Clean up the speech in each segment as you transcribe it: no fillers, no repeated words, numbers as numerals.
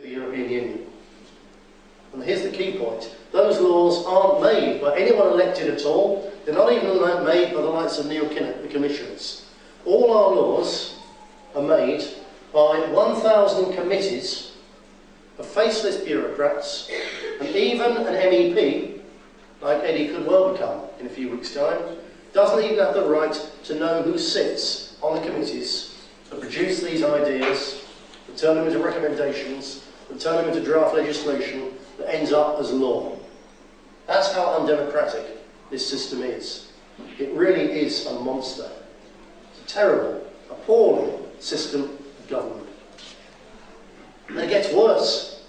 the European Union. And here's the key point. Those laws aren't made by anyone elected at all. They're not even made by the likes of the commissioners. All our laws are made by 1,000 committees of faceless bureaucrats, and even an MEP, like Eddie could well become in a few weeks' time, doesn't even have the right to know who sits on the committees that produce these ideas, that turn them into recommendations, that turn them into draft legislation that ends up as law. That's how undemocratic this system is. It really is a monster. It's a terrible, appalling system of government. And it gets worse,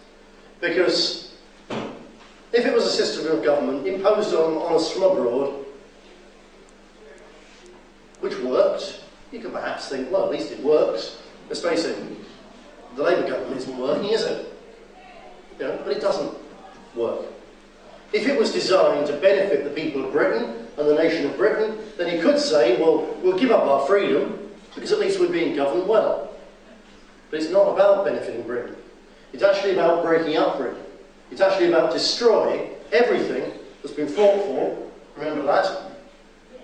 because if it was a system of government imposed on us from abroad, which worked, you could perhaps think, well, at least it works. Let's face it, the Labour government isn't working, is it? You know, but it doesn't work. If it was designed to benefit the people of Britain and the nation of Britain, then you could say, well, we'll give up our freedom because at least we're being governed well. But it's not about benefiting Britain. It's actually about breaking up Britain. It's actually about destroying everything that's been fought for, remember that,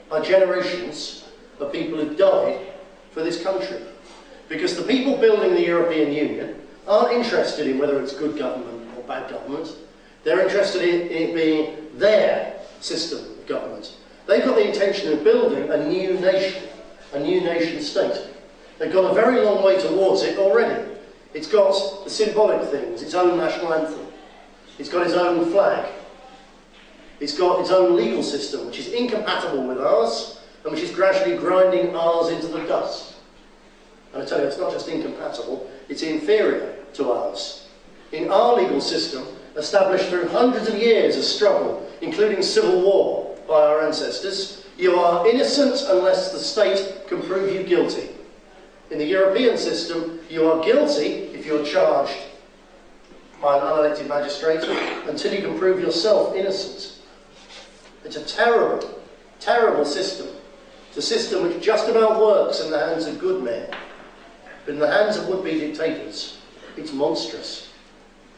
by generations of people who've died for this country. Because the people building the European Union aren't interested in whether it's good government or bad government. They're interested in it being their system of government. They've got the intention of building a new nation state. They've gone a very long way towards it already. It's got the symbolic things, its own national anthem. It's got its own flag. It's got its own legal system, which is incompatible with ours, and which is gradually grinding ours into the dust. And I tell you, it's not just incompatible, it's inferior to ours. In our legal system, established through hundreds of years of struggle, including civil war by our ancestors, you are innocent unless the state can prove you guilty. In the European system, you are guilty if you're charged by an unelected magistrate until you can prove yourself innocent. It's a terrible, terrible system. It's a system which just about works in the hands of good men, but in the hands of would-be dictators, it's monstrous.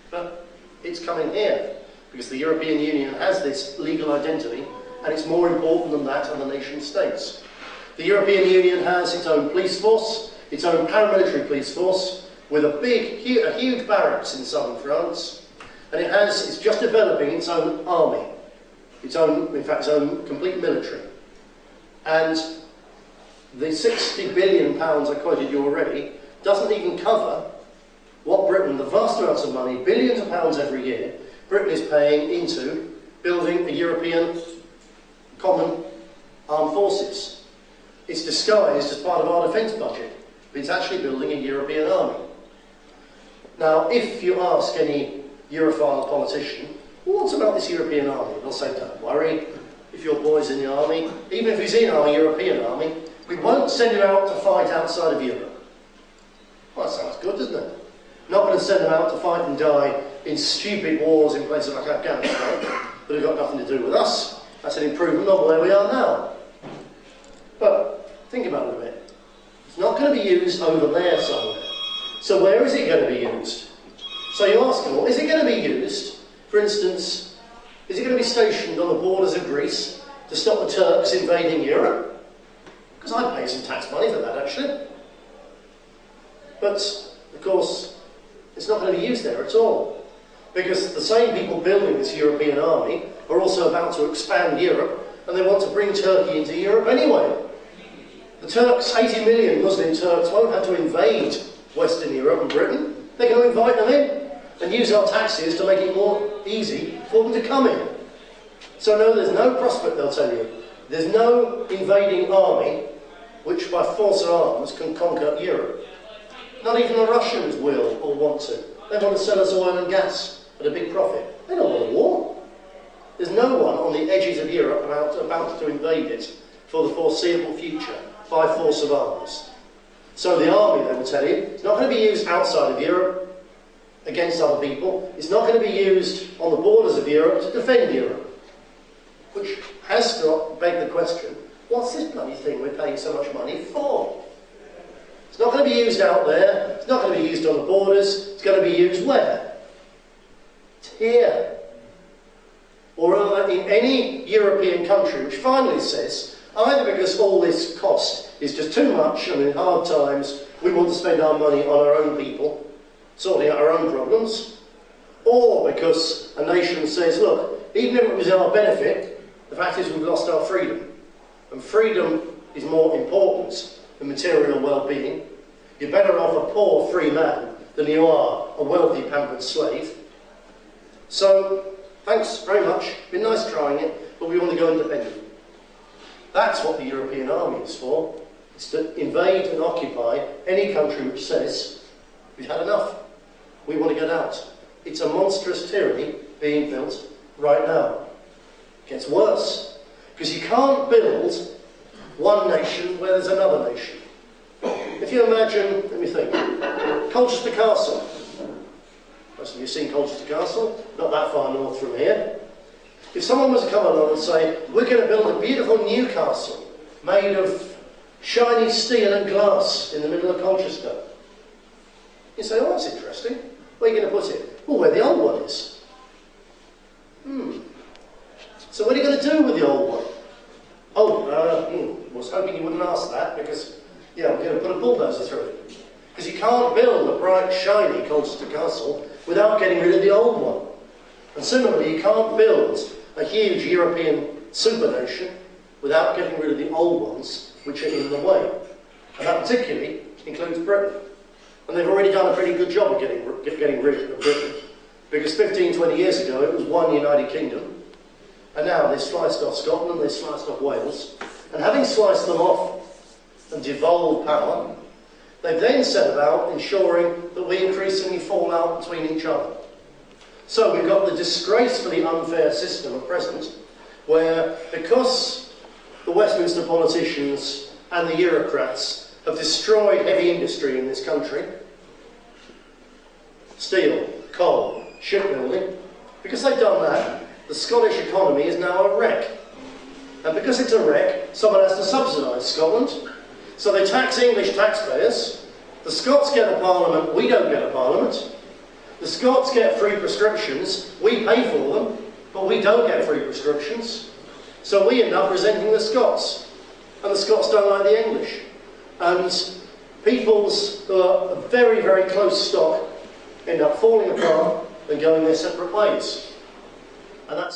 But it's coming here, because the European Union has this legal identity, and it's more important than that and the nation states. The European Union has its own police force, its own paramilitary police force, with a huge barracks in southern France, and it's just developing its own army, its own complete military. And the £60 billion I quoted you already doesn't even cover what Britain, the vast amounts of money, billions of pounds every year, Britain is paying into building a European common armed forces. It's disguised as part of our defence budget, but it's actually building a European army. Now, if you ask any Europhile politician, well, what's about this European army? They'll say, don't worry, if your boy's in the army, even if he's in our European army, we won't send him out to fight outside of Europe. Well, that sounds good, doesn't it? Not going to send them out to fight and die in stupid wars in places like Afghanistan that have got nothing to do with us. That's an improvement on where we are now. But think about it a bit. It's not going to be used over there somewhere. So where is it going to be used? So you ask them, well, is it going to be used, for instance, is it going to be stationed on the borders of Greece to stop the Turks invading Europe? Because I'd pay some tax money for that, actually. But, of course, it's not going to be used there at all. Because the same people building this European army are also about to expand Europe, and they want to bring Turkey into Europe anyway. The Turks, 80 million Muslim Turks, won't have to invade Western Europe and Britain. They're going to invite them in and use our taxes to make it more easy for them to come in. So no, there's no prospect, they'll tell you. There's no invading army which by force of arms can conquer Europe. Not even the Russians will or want to. They want to sell us oil and gas at a big profit. They don't want a war. There's no one on the edges of Europe about to invade it for the foreseeable future by force of arms. So the army, they will tell you, is not going to be used outside of Europe against other people. It's not going to be used on the borders of Europe to defend Europe. Which has to beg the question, what's this bloody thing we're paying so much money for? It's not going to be used out there. It's not going to be used on the borders. It's going to be used where? It's here. Or in any European country which finally says, either because all this cost is just too much and in hard times we want to spend our money on our own people, sorting out our own problems, or because a nation says, look, even if it was in our benefit, the fact is we've lost our freedom. And freedom is more important than material well-being. You're better off a poor free man than you are a wealthy pampered slave. So, thanks very much, been nice trying it, but we want to go independent. That's what the European army is for. It's to invade and occupy any country which says, we've had enough, we want to get out. It's a monstrous tyranny being built right now. It gets worse, because you can't build one nation where there's another nation. If you imagine, let me think, Colchester Castle. Most of you have seen Colchester Castle, not that far north from here. If someone was to come along and say, we're going to build a beautiful new castle made of shiny steel and glass in the middle of Colchester, you say, oh, that's interesting. Where are you going to put it? Well, where the old one is. So what are you going to do with the old one? Oh, was hoping you wouldn't ask that, because, yeah, we're going to put a bulldozer through it. Because you can't build a bright, shiny Colchester Castle without getting rid of the old one. And similarly, you can't build a huge European super nation without getting rid of the old ones which are in the way. And that particularly includes Britain. And they've already done a pretty good job of getting rid of Britain. Because 15, 20 years ago it was one United Kingdom. And now they've sliced off Scotland, they've sliced off Wales. And having sliced them off and devolved power, they've then set about ensuring that we increasingly fall out between each other. So we've got the disgracefully unfair system at present, where because the Westminster politicians and the bureaucrats have destroyed heavy industry in this country, steel, coal, shipbuilding, because they've done that, the Scottish economy is now a wreck. And because it's a wreck, someone has to subsidise Scotland. So they tax English taxpayers. The Scots get a parliament, we don't get a parliament. The Scots get free prescriptions, we pay for them, but we don't get free prescriptions. So we end up resenting the Scots. And the Scots don't like the English. And peoples who are a very, very close stock end up falling apart and going their separate ways. And that's